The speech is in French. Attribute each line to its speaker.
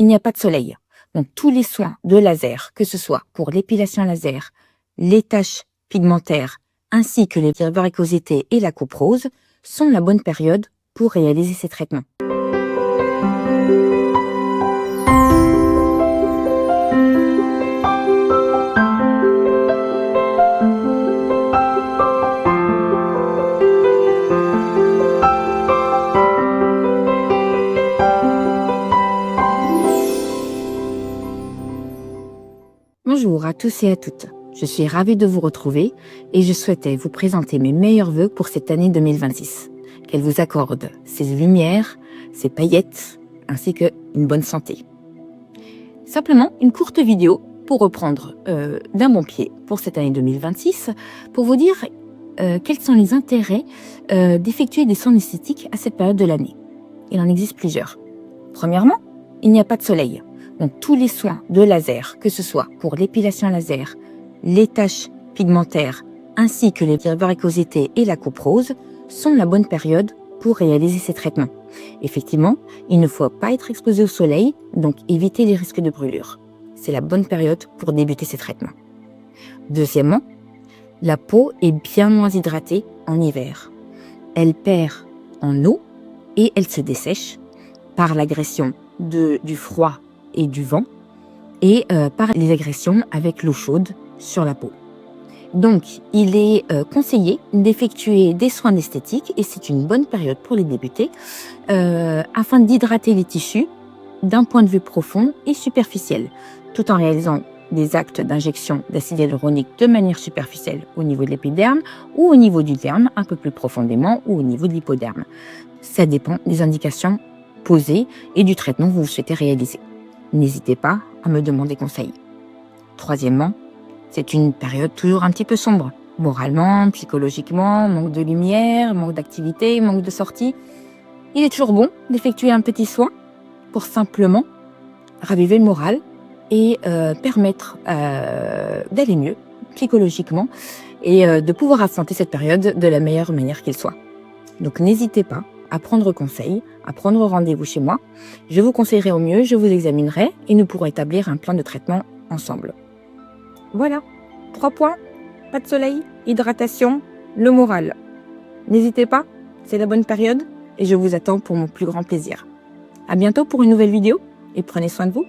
Speaker 1: il n'y a pas de soleil. Donc tous les soins de laser, que ce soit pour l'épilation laser, les taches pigmentaires, ainsi que les varicosités et la coupe rose, sont la bonne période pour réaliser ces traitements. Bonjour à tous et à toutes, je suis ravie de vous retrouver et je souhaitais vous présenter mes meilleurs vœux pour cette année 2026. Qu'elle vous accorde ses lumières, ses paillettes, ainsi qu'une bonne santé. Simplement une courte vidéo pour reprendre d'un bon pied pour cette année 2026, pour vous dire quels sont les intérêts d'effectuer des soins esthétiques à cette période de l'année. Il en existe plusieurs. Premièrement, il n'y a pas de soleil. Donc tous les soins de laser, que ce soit pour l'épilation laser, les taches pigmentaires, ainsi que les varicosités et la coupe rose, sont la bonne période pour réaliser ces traitements. Effectivement, il ne faut pas être exposé au soleil, donc éviter les risques de brûlure. C'est la bonne période pour débuter ces traitements. Deuxièmement, la peau est bien moins hydratée en hiver. Elle perd en eau et elle se dessèche par l'agression du froid et du vent et par les agressions avec l'eau chaude sur la peau. Donc, il est conseillé d'effectuer des soins d'esthétique et c'est une bonne période pour les débuter afin d'hydrater les tissus d'un point de vue profond et superficiel, tout en réalisant des actes d'injection d'acide hyaluronique de manière superficielle au niveau de l'épiderme ou au niveau du derme, un peu plus profondément, ou au niveau de l'hypoderme. Ça dépend des indications posées et du traitement que vous souhaitez réaliser. N'hésitez pas à me demander conseil. Troisièmement, c'est une période toujours un petit peu sombre. Moralement, psychologiquement, manque de lumière, manque d'activité, manque de sortie. Il est toujours bon d'effectuer un petit soin pour simplement raviver le moral et permettre d'aller mieux psychologiquement et de pouvoir affronter cette période de la meilleure manière qu'il soit. Donc n'hésitez pas à prendre conseil, à prendre rendez-vous chez moi. Je vous conseillerai au mieux, je vous examinerai et nous pourrons établir un plan de traitement ensemble. Voilà, 3 points, pas de soleil, hydratation, le moral. N'hésitez pas, c'est la bonne période et je vous attends pour mon plus grand plaisir. À bientôt pour une nouvelle vidéo et prenez soin de vous.